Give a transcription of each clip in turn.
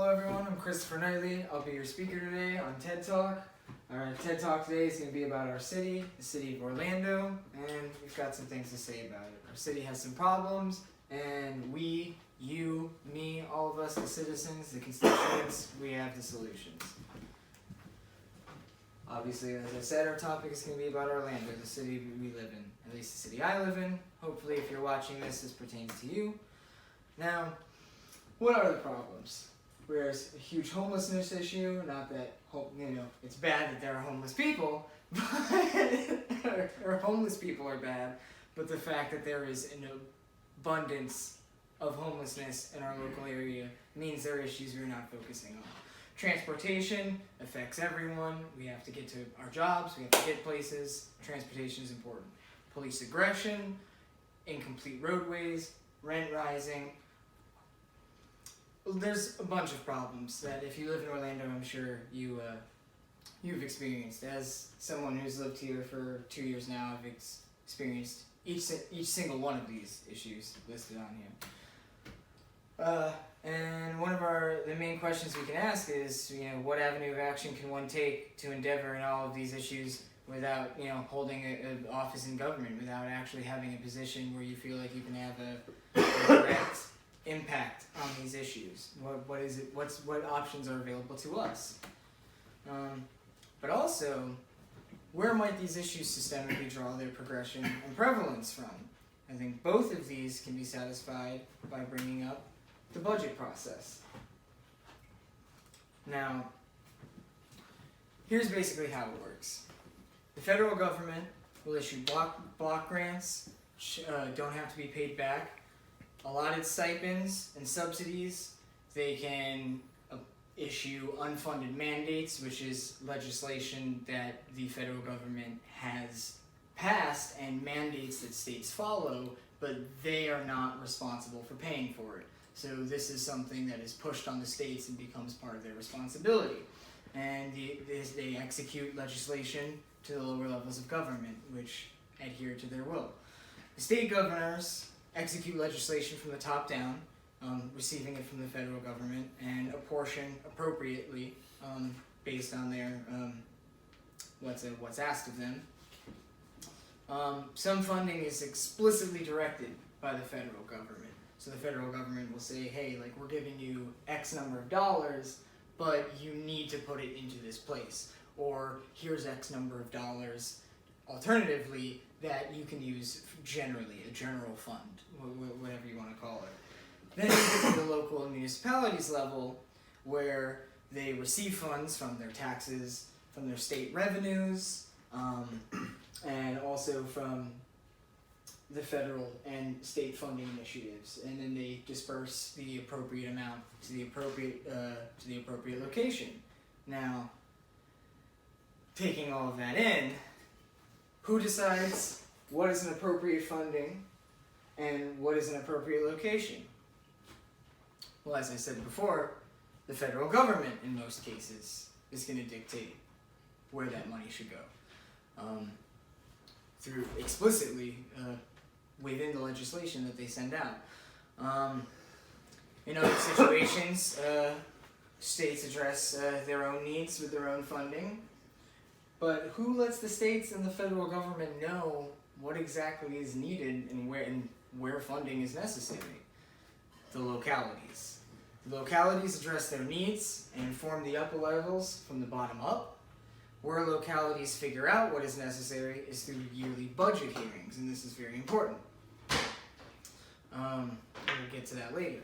Hello everyone, I'm Christopher Knightley. I'll be your speaker today on TED Talk. Our TED Talk today is going to be about our city, the city of Orlando, and we've got some things to say about it. Our city has some problems, and we, you, me, all of us, the citizens, the constituents, we have the solutions. Obviously, as I said, our topic is going to be about Orlando, the city we live in, at least the city I live in. Hopefully, if you're watching this pertains to you. Now, what are the problems? There's a huge homelessness issue, not that, it's bad that there are homeless people, but, or homeless people are bad, but the fact that there is an abundance of homelessness in our local area means there are issues we're not focusing on. Transportation affects everyone. We have to get to our jobs, we have to get places. Transportation is important. Police aggression, incomplete roadways, rent rising. There's a bunch of problems that if you live in Orlando, I'm sure you've experienced. As someone who's lived here for 2 years now, I've experienced each single one of these issues listed on here. And one of the main questions we can ask is, what avenue of action can one take to endeavor in all of these issues without, holding an office in government, without actually having a position where you feel like you can have a direct impact on these issues? What options are available to us? But also, where might these issues systemically draw their progression and prevalence from? I think both of these can be satisfied by bringing up the budget process. Now, here's basically how it works. The federal government will issue block grants, don't have to be paid back, allotted stipends and subsidies. They can issue unfunded mandates, which is legislation that the federal government has passed and mandates that states follow, but they are not responsible for paying for it. So this is something that is pushed on the states and becomes part of their responsibility. And they execute legislation to the lower levels of government, which adhere to their will. The state governors execute legislation from the top down, receiving it from the federal government, and apportion appropriately based on their what's asked of them. Some funding is explicitly directed by the federal government. So the federal government will say, hey, we're giving you X number of dollars, but you need to put it into this place. Or here's X number of dollars, alternatively, that you can use generally, a general fund, whatever you want to call it. Then you get to the local and municipalities level, where they receive funds from their taxes, from their state revenues, and also from the federal and state funding initiatives, and then they disperse the appropriate amount to the appropriate location. Now, taking all of that in, who decides what is an appropriate funding and what is an appropriate location? Well, as I said before, the federal government in most cases is going to dictate where that money should go, through explicitly within the legislation that they send out. In other situations, states address their own needs with their own funding, but who lets the states and the federal government know what exactly is needed and where funding is necessary? The localities. The localities address their needs and inform the upper levels from the bottom up. Where localities figure out what is necessary is through yearly budget hearings, and this is very important. We'll get to that later.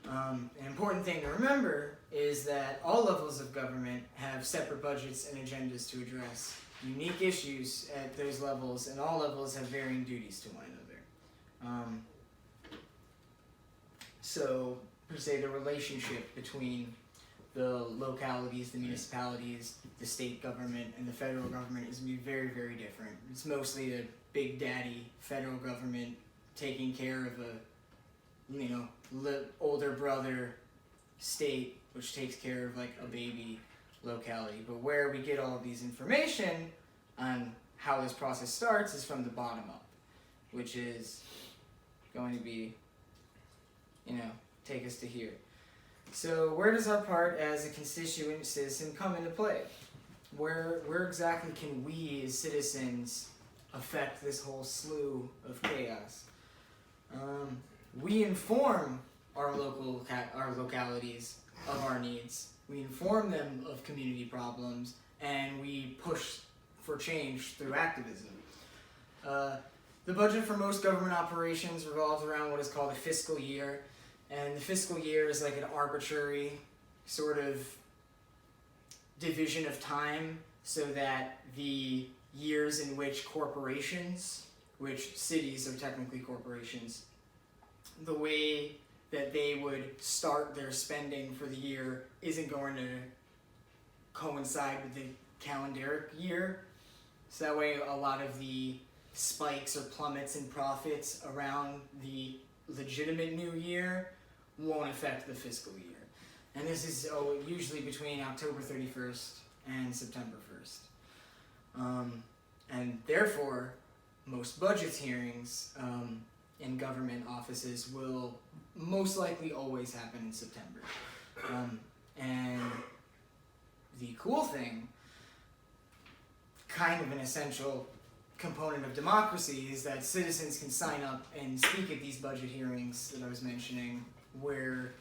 An important thing to remember is that all levels of government have separate budgets and agendas to address unique issues at those levels, and all levels have varying duties to one another. So, per se, the relationship between the localities, the municipalities, the state government, and the federal government is going to be very, very different. It's mostly a big daddy federal government taking care of a older brother state, which takes care of a baby locality. But where we get all of these information on how this process starts is from the bottom up, which is going to be, take us to here. So where does our part as a constituent citizen come into play? Where exactly can we as citizens affect this whole slew of chaos? We inform our localities of our needs. We inform them of community problems, and we push for change through activism. The budget for most government operations revolves around what is called a fiscal year, and the fiscal year is like an arbitrary sort of division of time so that the years in which corporations, which cities are technically corporations, the way that they would start their spending for the year isn't going to coincide with the calendar year. So that way a lot of the spikes or plummets in profits around the legitimate new year won't affect the fiscal year. And this is usually between October 31st and September 1st. And therefore, most budget hearings in government offices will most likely always happen in September. And the cool thing, kind of an essential component of democracy, is that citizens can sign up and speak at these budget hearings that I was mentioning, where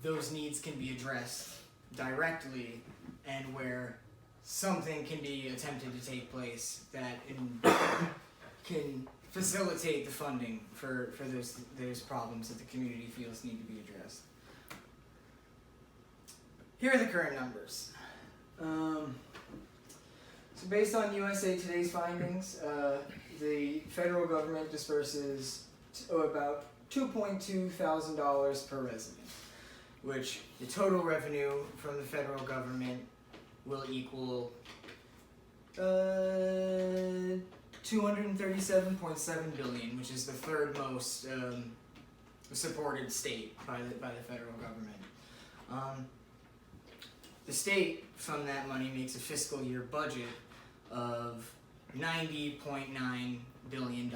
those needs can be addressed directly and where something can be attempted to take place that can facilitate the funding for those problems that the community feels need to be addressed. Here are the current numbers. So based on USA Today's findings, the federal government disperses about $2.2 thousand per resident, which the total revenue from the federal government will equal $237.7 billion, which is the third most supported state by the federal government. The state from that money makes a fiscal year budget of $90.9 billion,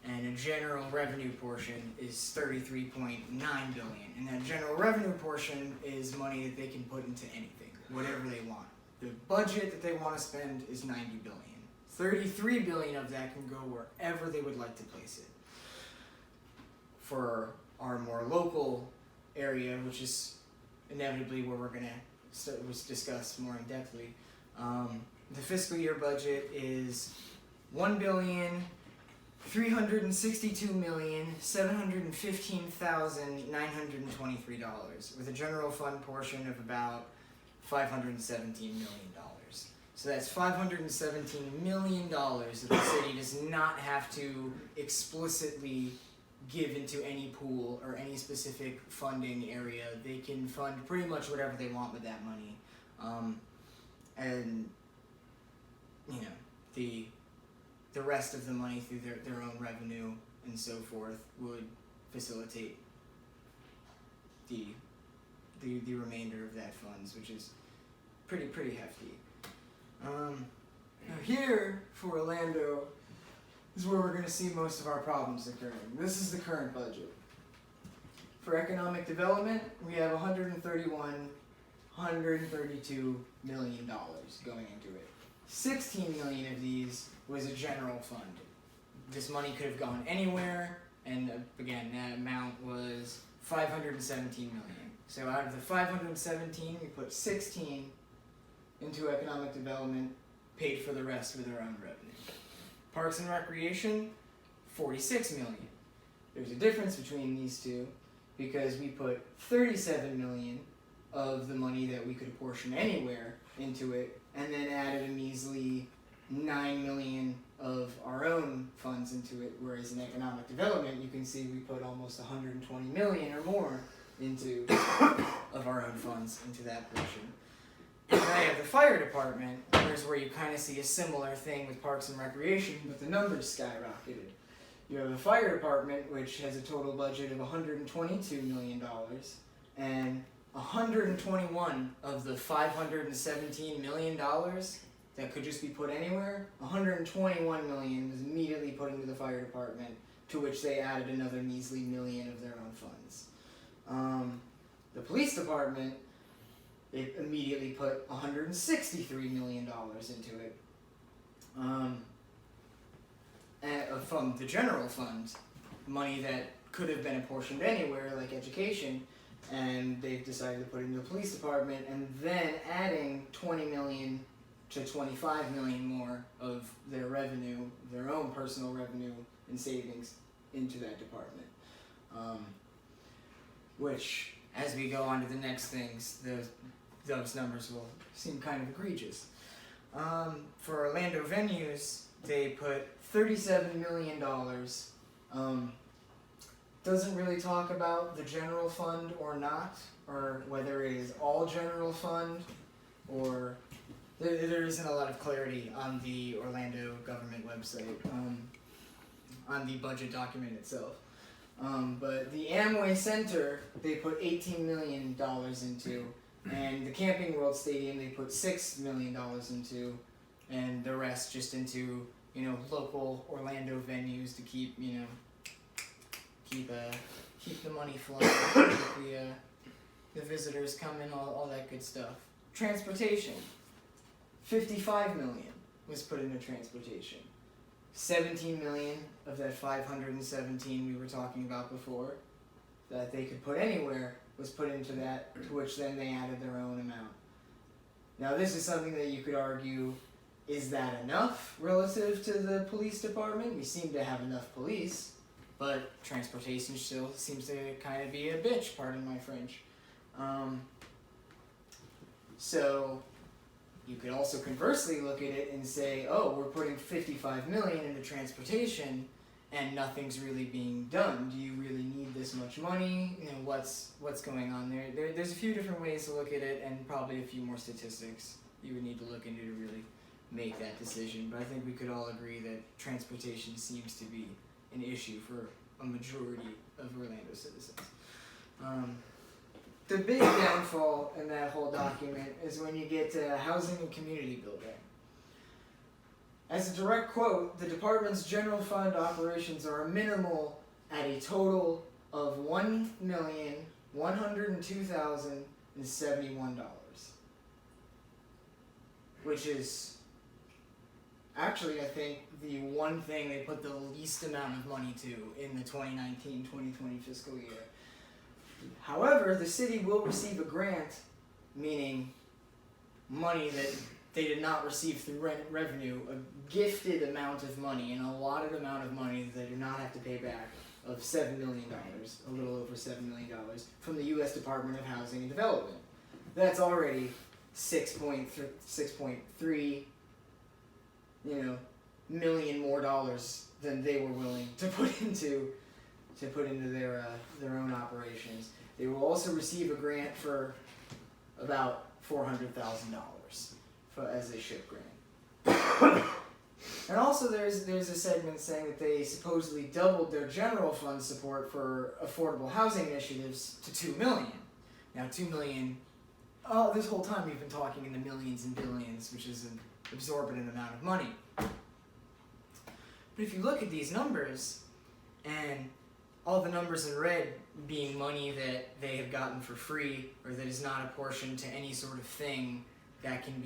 and a general revenue portion is $33.9 billion. And that general revenue portion is money that they can put into anything, whatever they want. The budget that they want to spend is $90 billion. $33 billion of that can go wherever they would like to place it. For our more local area, which is inevitably where we're going to discuss more in depthly, the fiscal year budget is $1,362,715,923, with a general fund portion of about $517 million. So that's $517 million that the city does not have to explicitly give into any pool or any specific funding area. They can fund pretty much whatever they want with that money. And you know, the rest of the money through their own revenue and so forth would facilitate the remainder of that funds, which is pretty hefty. Now here for Orlando is where we're going to see most of our problems occurring. This is the current budget. For economic development, we have $132 million going into it. 16 million of these was a general fund. This money could have gone anywhere, and again, that amount was 517 million. So out of the 517, we put 16 into economic development, paid for the rest with our own revenue. Parks and Recreation, 46 million. There's a difference between these two because we put 37 million of the money that we could apportion anywhere into it, and then added a measly 9 million of our own funds into it, whereas in economic development, you can see we put almost 120 million or more into of our own funds into that portion. And then I have the fire department, here's where you kind of see a similar thing with Parks and Recreation, but the numbers skyrocketed. You have the fire department, which has a total budget of $122 million, and 121 of the $517 million that could just be put anywhere, 121 million was immediately put into the fire department, to which they added another measly million of their own funds. The police department, it immediately put $163 million into it. From the general fund, money that could have been apportioned anywhere, like education, and they've decided to put it into the police department, and then adding 20 million to 25 million more of their revenue, their own personal revenue and savings, into that department. Which, as we go on to the next things, those numbers will seem kind of egregious. For Orlando venues, they put $37 million. Doesn't really talk about the general fund or not, or whether it is all general fund, or there isn't a lot of clarity on the Orlando government website, on the budget document itself. But the Amway Center, they put $18 million into, and the Camping World Stadium, they put $6 million into, and the rest just into, local Orlando venues to keep, keep the money flowing, keep the visitors coming, all that good stuff. Transportation, $55 million was put into transportation. 17 million of that 517 we were talking about before that they could put anywhere was put into that, to which then they added their own amount. Now this is something that you could argue, is that enough relative to the police department? We seem to have enough police, but transportation still seems to kind of be a bitch, pardon my French. So you could also conversely look at it and say, oh, we're putting 55 million into transportation and nothing's really being done. Do you really need this much money? What's going on there? There's a few different ways to look at it, and probably a few more statistics you would need to look into to really make that decision. But I think we could all agree that transportation seems to be an issue for a majority of Orlando citizens. The big downfall in that whole document is when you get to housing and community building. As a direct quote, the department's general fund operations are minimal at a total of $1,102,071, which is actually, I think, the one thing they put the least amount of money to in the 2019-2020 fiscal year. However, the city will receive a grant, meaning money that they did not receive through revenue, a gifted amount of money, an allotted amount of money that they do not have to pay back, of $7 million, a little over $7 million, from the U.S. Department of Housing and Development. That's already 6.3 million more dollars than they were willing to put into their own operations. They will also receive a grant for about $400,000 as a SHIP grant. And also there's a segment saying that they supposedly doubled their general fund support for affordable housing initiatives to $2 million. Now $2 million, this whole time we've been talking in the millions and billions, which is an exorbitant amount of money. But if you look at these numbers, and all the numbers in red being money that they have gotten for free, or that is not apportioned to any sort of thing that can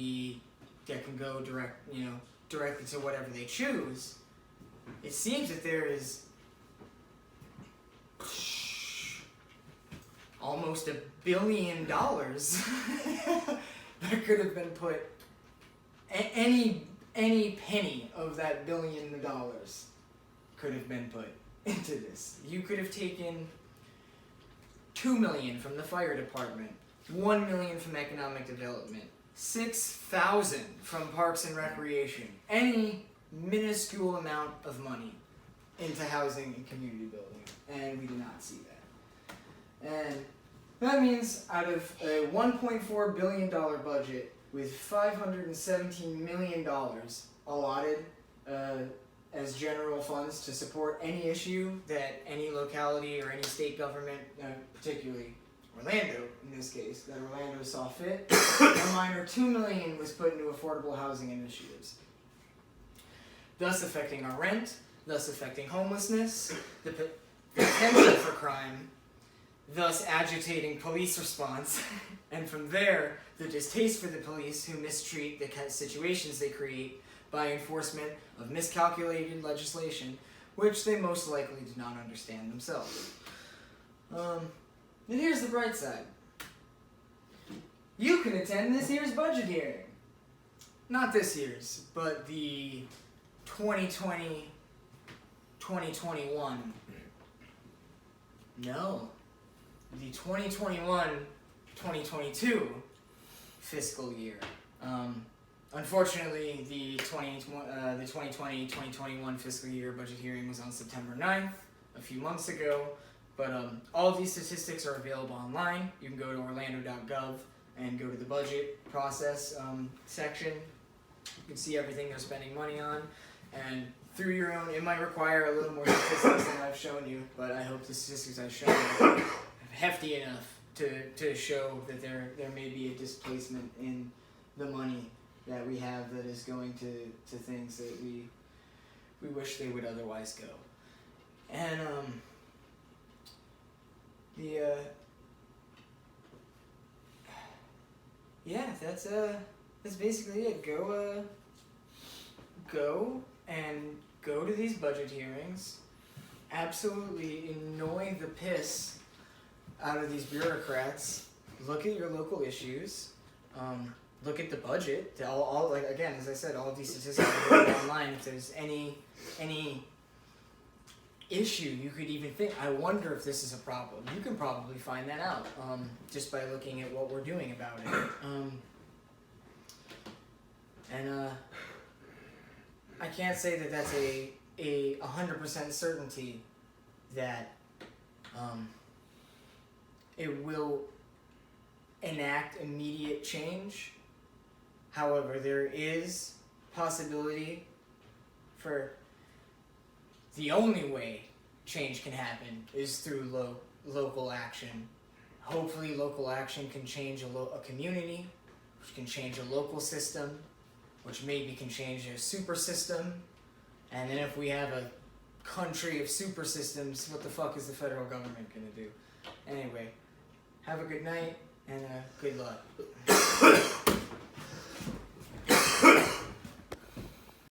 go directly to whatever they choose, it seems that there is almost $1 billion that could have been put, any penny of that $1 billion could have been put into this. You could have taken $2 million from the fire department, $1 million from economic development, $6,000 from parks and recreation, any minuscule amount of money into housing and community building, and we do not see that. And that means out of a $1.4 billion budget with $517 million allotted as general funds to support any issue that any locality or any state government, particularly Orlando in this case, that Orlando saw fit, a minor $2 million was put into affordable housing initiatives, thus affecting our rent, thus affecting homelessness, the potential for crime, thus agitating police response, and from there, the distaste for the police who mistreat the situations they create by enforcement of miscalculated legislation, which they most likely do not understand themselves. And here's the bright side. You can attend this year's budget hearing. Not this year's, but the 2020-2021. No. The 2021-2022 fiscal year. Unfortunately, the 2020-2021 fiscal year budget hearing was on September 9th, a few months ago, but all of these statistics are available online. You can go to orlando.gov and go to the budget process section. You can see everything they're spending money on, and through your own, it might require a little more statistics than I've shown you, but I hope the statistics I've shown you are hefty enough to show that there may be a displacement in the money that we have that is going to things that we wish they would otherwise go. And that's basically it. Go to these budget hearings. Absolutely annoy the piss out of these bureaucrats. Look at your local issues. Look at the budget. All like again, as I said, all of these statistics are available online. If there's any issue you could even think, I wonder if this is a problem. You can probably find that out just by looking at what we're doing about it. I can't say that that's a 100% certainty that it will enact immediate change. However, there is possibility for the only way change can happen is through local action. Hopefully local action can change a community, which can change a local system, which maybe can change a super system. And then if we have a country of super systems, what the fuck is the federal government gonna do? Anyway, have a good night and good luck.